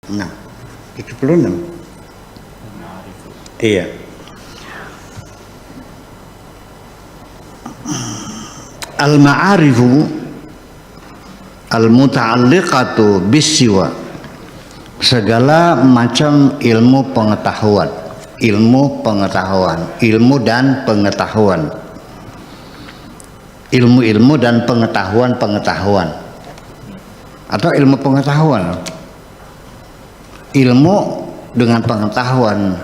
Nah, 76. Iya. Al-ma'arifu al-muta'alliqatu bis-siwa, segala macam ilmu pengetahuan, ilmu dan pengetahuan, ilmu dan pengetahuan atau ilmu pengetahuan, ilmu dengan pengetahuan,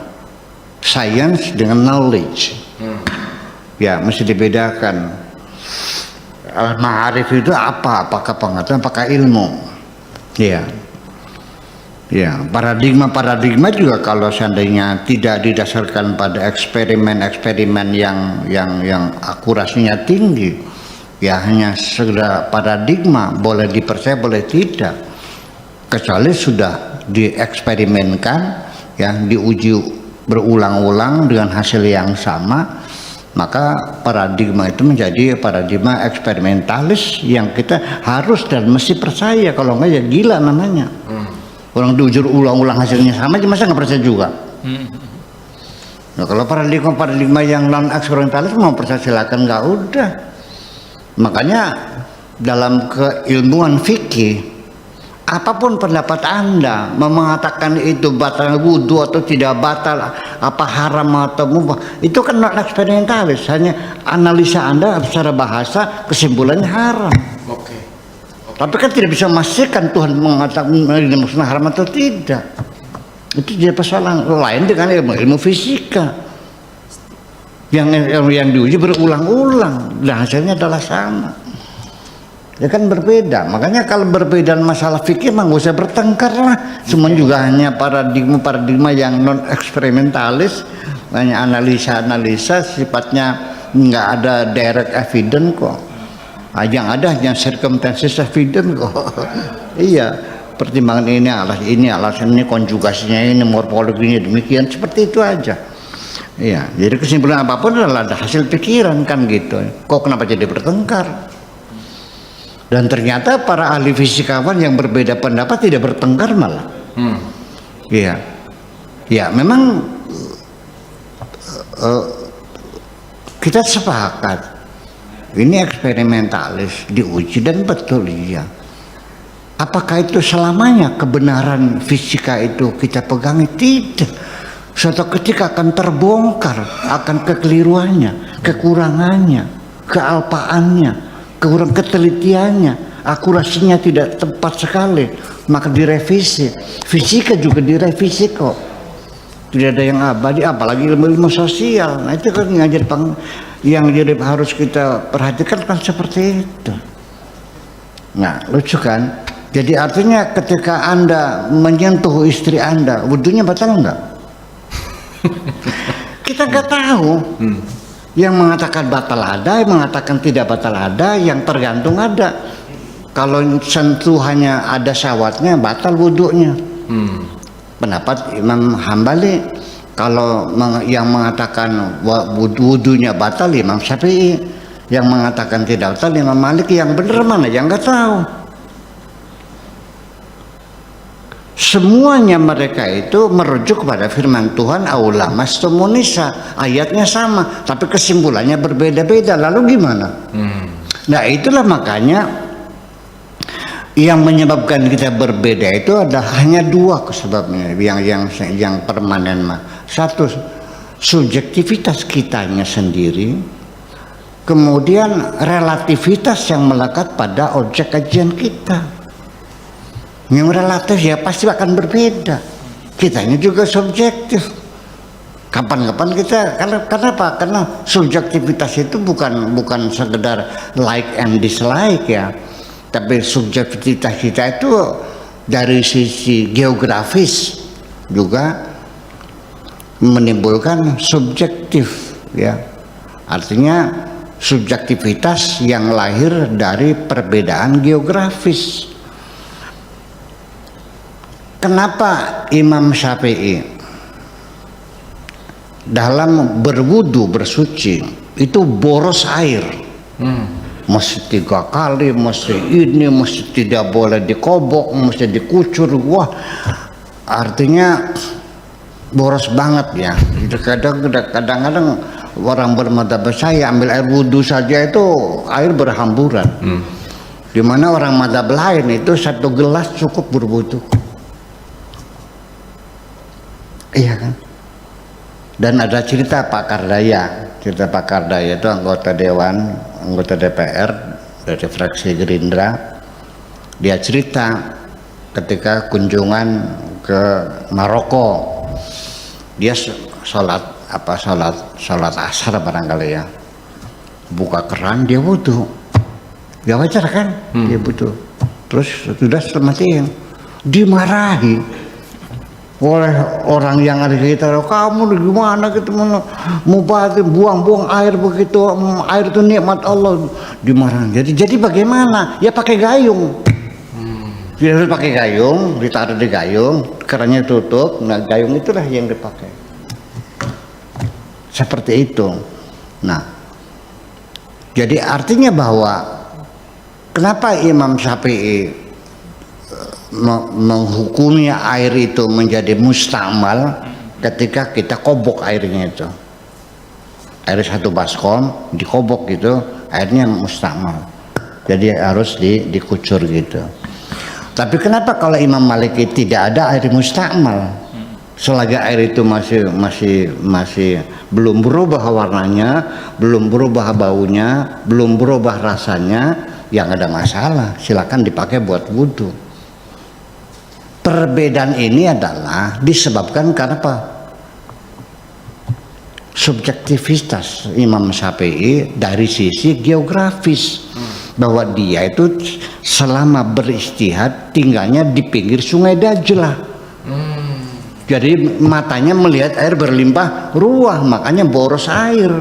science dengan knowledge. Ya, mesti dibedakan. Al-ma'arif itu apa? Apakah pengetahuan, apakah ilmu? Ya. Ya, paradigma juga kalau seandainya tidak didasarkan pada eksperimen yang akurasinya tinggi, ya hanya sekedar paradigma, boleh dipercaya boleh tidak, kecuali sudah dieksperimenkan, ya diuji berulang-ulang dengan hasil yang sama, maka paradigma itu menjadi paradigma eksperimentalis yang kita harus dan mesti percaya. Kalau enggak ya gila namanya. Orang diuji ulang-ulang hasilnya sama aja, masa nggak percaya juga? Nah, kalau paradigma yang non eksperimentalis mau percaya silakan, nggak udah. Makanya dalam keilmuan fikih, apapun pendapat Anda mengatakan itu batal wudhu atau tidak batal, apa haram atau mubah, itu kan non eksperimentalis, hanya analisa Anda secara bahasa kesimpulannya haram. Oke. Tapi kan tidak bisa memastikan Tuhan mengatakan ini maksudnya haram atau tidak. Itu jadi persoalan lain dengan ilmu fisika yang diuji berulang-ulang dan hasilnya adalah sama. Ya kan berbeda. Makanya kalau berbeda masalah fikih mah nggak usah bertengkar lah. Semua juga hanya paradigma yang non eksperimentalis, hanya analisa sifatnya nggak ada direct evidence kok. Yang ada hanya circumstances evidence kok. Iya, pertimbangan ini alasan ini, konjugasinya ini, morfologinya demikian, seperti itu aja. Iya, jadi kesimpulan apapun adalah ada hasil pikiran kan gitu. Kok kenapa jadi bertengkar? Dan ternyata para ahli fisikawan yang berbeda pendapat tidak bertengkar malah. Iya. Ya, memang kita sepakat ini eksperimentalis, diuji dan betul iya. Apakah itu selamanya kebenaran fisika itu kita pegangi? Tidak. Suatu ketika akan terbongkar akan kekeliruannya, kekurangannya, kealpaannya, kurang ketelitiannya, akurasinya tidak tepat sekali, maka direvisi. Fisika juga direvisi kok. Tidak ada yang abadi, apalagi ilmu sosial. Nah itu kan yang jadi harus kita perhatikan kan seperti itu. Nah lucu kan? Jadi artinya ketika Anda menyentuh istri Anda, wudunya batal enggak? Kita nggak tahu. Yang mengatakan batal ada, yang mengatakan tidak batal ada, yang tergantung ada. Kalau sentuhannya ada syahwatnya, batal wudhunya. Pendapat Imam Hambali. Kalau yang mengatakan wudhunya batal, Imam Syafi'i. Yang mengatakan tidak batal, Imam Malik. Yang benar mana? Yang nggak tahu. Semuanya mereka itu merujuk kepada firman Tuhan, aula mastumunisa, ayatnya sama tapi kesimpulannya berbeda-beda. Lalu gimana? Nah itulah makanya yang menyebabkan kita berbeda itu ada hanya dua sebabnya yang permanen. Satu, subjektivitas kitanya sendiri, kemudian relativitas yang melekat pada objek kajian kita. Yang relatif ya pasti akan berbeda. Kitanya juga subjektif. Kapan-kapan kita, kenapa? Karena subjektivitas itu bukan sekedar like and dislike ya, tapi subjektivitas kita itu dari sisi geografis juga menimbulkan subjektif ya. Artinya subjektivitas yang lahir dari perbedaan geografis. Kenapa Imam Syafi'i dalam berwudu bersuci itu boros air, mesti 3 kali, mesti ini, mesti tidak boleh dikobok, mesti dikucur. Wah, artinya boros banget ya. Kadang-kadang orang bermadzhab saya ambil air wudhu saja itu air berhamburan. Dimana orang madzhab lain itu 1 gelas cukup berwudhu. Iya kan? Dan ada cerita Pak Kardaya. Cerita Pak Kardaya itu anggota dewan, anggota DPR dari fraksi Gerindra. Dia cerita ketika kunjungan ke Maroko. Dia sholat asar barangkali ya. Buka keran dia wudhu. Ya wajar kan? Dia wudhu. Terus sudah selamatin. Dimarahi oleh orang yang ada di sekitar. Kamu gimana gitu mau buang-buang air begitu, air itu nikmat Allah. Dimarahin. Jadi bagaimana? Ya pakai gayung. Dia harus pakai gayung, ditaruh di gayung, kerannya tutup. Nah gayung itulah yang dipakai. Seperti itu. Nah, jadi artinya bahwa kenapa Imam Syafi'i menghukumi air itu menjadi mustamal ketika kita kobok airnya itu, air 1 baskom dikobok gitu, airnya mustamal, jadi harus dikucur gitu. Tapi kenapa kalau Imam Maliki tidak ada air mustamal, selagi air itu masih belum berubah warnanya, belum berubah baunya, belum berubah rasanya, yang ada masalah, silakan dipakai buat wudhu. Perbedaan ini adalah disebabkan karena apa? Subjektivitas Imam Syafi'i dari sisi geografis, bahwa dia itu selama beristihad tinggalnya di pinggir Sungai Dajlah. Jadi matanya melihat air berlimpah ruah, makanya boros air.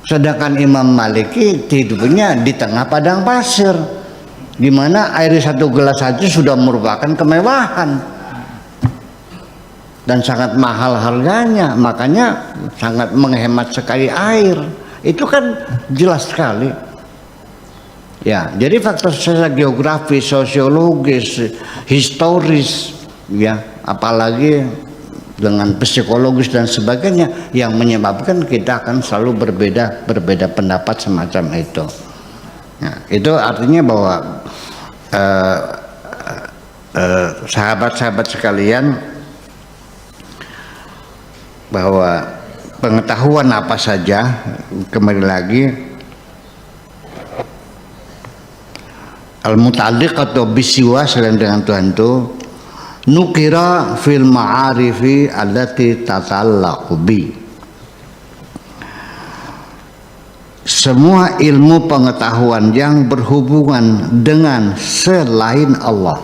Sedangkan Imam Maliki hidupnya di tengah padang pasir, di mana air 1 gelas saja sudah merupakan kemewahan dan sangat mahal harganya, makanya sangat menghemat sekali air. Itu kan jelas sekali. Ya, jadi faktor secara geografis, sosiologis, historis, ya, apalagi dengan psikologis dan sebagainya yang menyebabkan kita akan selalu berbeda pendapat semacam itu. Nah, itu artinya bahwa sahabat-sahabat sekalian, bahwa pengetahuan apa saja, kembali lagi al-muta'alliq atau bisiwa selain dengan Tuhan itu nukira fil ma'arifi allati tata'allaqu bi. Semua ilmu pengetahuan yang berhubungan dengan selain Allah,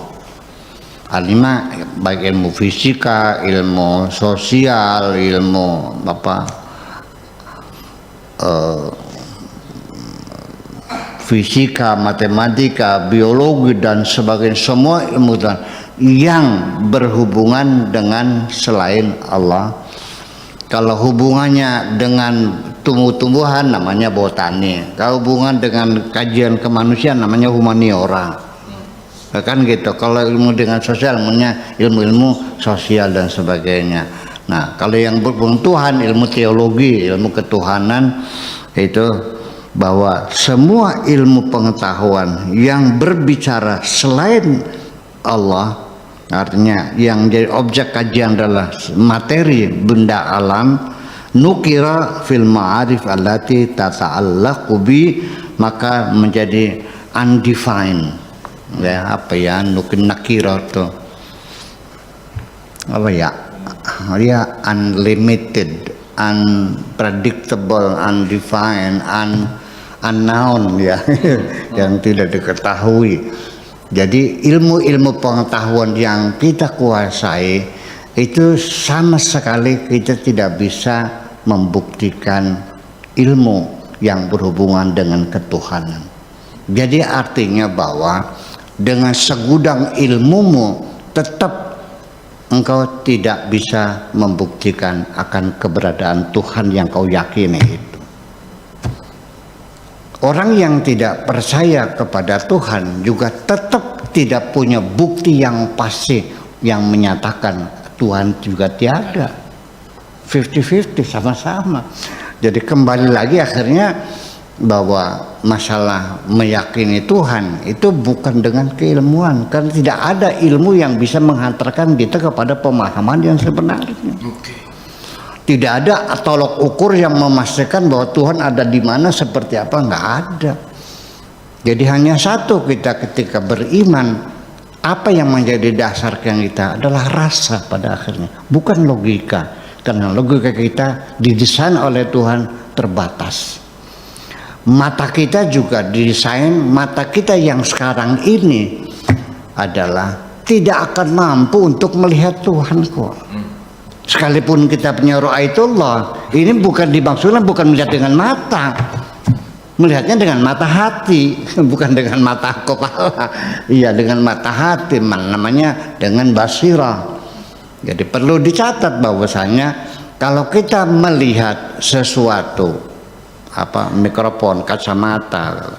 artinya baik ilmu fisika, ilmu sosial, ilmu fisika, matematika, biologi dan sebagainya, semua ilmu yang berhubungan dengan selain Allah. Kalau hubungannya dengan tumbuh-tumbuhan namanya botani, kalau hubungan dengan kajian kemanusiaan namanya humaniora, kan gitu. Kalau ilmu dengan sosial namanya ilmu-ilmu sosial dan sebagainya. Nah, kalau yang berhubungan Tuhan, ilmu teologi, ilmu ketuhanan, itu bahwa semua ilmu pengetahuan yang berbicara selain Allah, artinya yang jadi objek kajian adalah materi benda alam, nukira fil ma'arif allati tata'allaqu bi, maka menjadi undefined, ya, apa ya, nakira itu apa ya, dia unlimited, unpredictable, undefined, unknown, ya, yang tidak diketahui. Jadi ilmu-ilmu pengetahuan yang kita kuasai itu sama sekali kita tidak bisa membuktikan ilmu yang berhubungan dengan ketuhanan. Jadi artinya bahwa dengan segudang ilmumu tetap engkau tidak bisa membuktikan akan keberadaan Tuhan yang kau yakini itu. Orang yang tidak percaya kepada Tuhan juga tetap tidak punya bukti yang pasti yang menyatakan Tuhan juga tiada. 50-50 sama-sama. Jadi kembali lagi akhirnya bahwa masalah meyakini Tuhan itu bukan dengan keilmuan, karena tidak ada ilmu yang bisa menghantarkan kita kepada pemahaman yang sebenarnya. Tidak ada tolok ukur yang memastikan bahwa Tuhan ada di mana seperti apa, nggak ada. Jadi hanya satu, kita ketika beriman, apa yang menjadi dasar kita adalah rasa pada akhirnya, bukan logika. Karena logika kita didesain oleh Tuhan terbatas. Mata kita juga didesain, mata kita yang sekarang ini adalah tidak akan mampu untuk melihat Tuhan kok. Sekalipun kita punya ra'aitullah, ini bukan dimaksudnya bukan melihat dengan mata. Melihatnya dengan mata hati, bukan dengan mata kepala. Iya, dengan mata hati, namanya dengan basirah. Jadi perlu dicatat bahwasanya kalau kita melihat sesuatu, mikrofon, kacamata,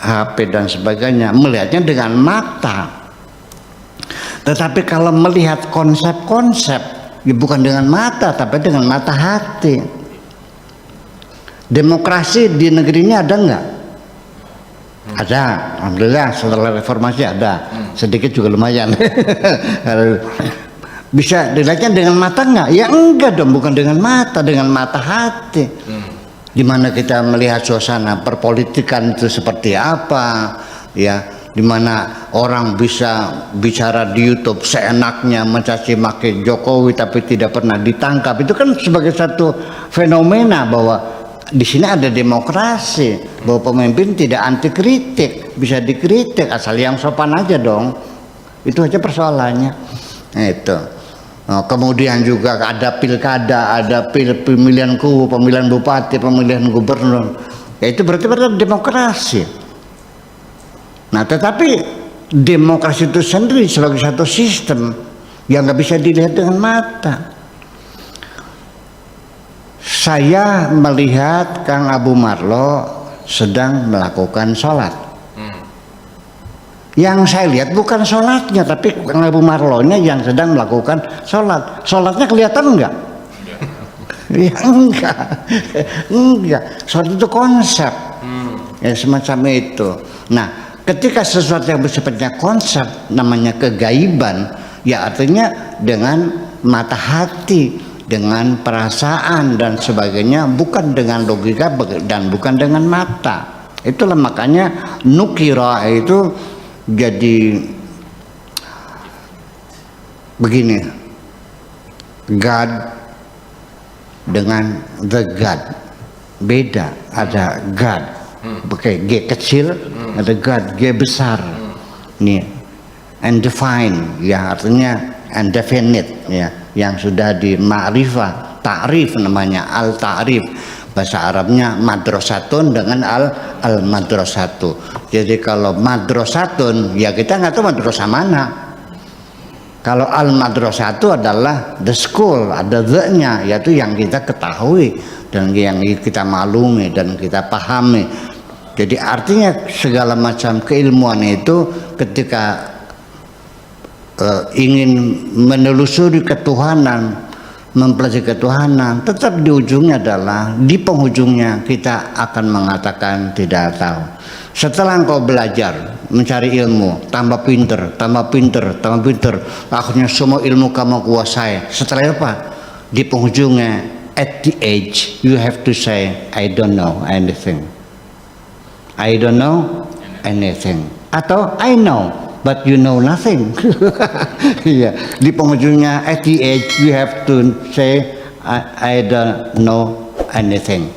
HP dan sebagainya, melihatnya dengan mata. Tetapi kalau melihat konsep-konsep, ya bukan dengan mata, tapi dengan mata hati. Demokrasi di negeri ini ada nggak? Ada, alhamdulillah setelah reformasi ada, sedikit juga lumayan. Bisa dilihatnya dengan mata nggak? Ya enggak dong, bukan dengan mata, dengan mata hati. Dimana kita melihat suasana perpolitikan itu seperti apa, ya, dimana orang bisa bicara di YouTube seenaknya mencaci maki Jokowi tapi tidak pernah ditangkap. Itu kan sebagai satu fenomena bahwa di sini ada demokrasi, bahwa pemimpin tidak anti kritik, bisa dikritik asal yang sopan aja dong. Itu aja persoalannya. Nah, itu. Nah, kemudian juga ada pilkada, ada pemilihan kubu, pemilihan bupati, pemilihan gubernur. Ya itu berarti demokrasi. Nah, tetapi demokrasi itu sendiri sebagai satu sistem yang nggak bisa dilihat dengan mata. Saya melihat Kang Abu Marlo sedang melakukan sholat. Yang saya lihat bukan sholatnya, tapi Kang Abu Marlo-nya yang sedang melakukan sholat. Sholatnya kelihatan enggak? Ya enggak. Enggak. Sholat itu konsep. Ya semacam itu. Nah, ketika sesuatu yang bersifatnya konsep, namanya kegaiban, ya artinya dengan mata hati, dengan perasaan dan sebagainya, bukan dengan logika dan bukan dengan mata. Itulah makanya nukira itu jadi begini, God dengan the God beda. Ada God pakai G kecil, ada God G besar. Nih, undefined, ya artinya indefinite, ya, yang sudah di ma'rifah, ta'rif namanya, al ta'rif. Bahasa Arabnya madrasatun dengan al madrasatu. Jadi kalau madrasatun, ya kita nggak tahu madrasah mana. Kalau al madrasatu adalah the school, ada the-nya, yaitu yang kita ketahui dan yang kita maklumi dan kita pahami. Jadi artinya segala macam keilmuan itu ketika ingin menelusuri ketuhanan, mempelajari ketuhanan, tetap di ujungnya adalah, di penghujungnya kita akan mengatakan tidak tahu. Setelah engkau belajar mencari ilmu, tambah pinter, tambah pinter, tambah pinter, akhirnya semua ilmu kamu kuasai. Setelah apa? Di penghujungnya, at the age you have to say I don't know anything. I don't know anything. Atau I know but you know nothing. Iya, di penghujungnya at the age you have to say I don't know anything.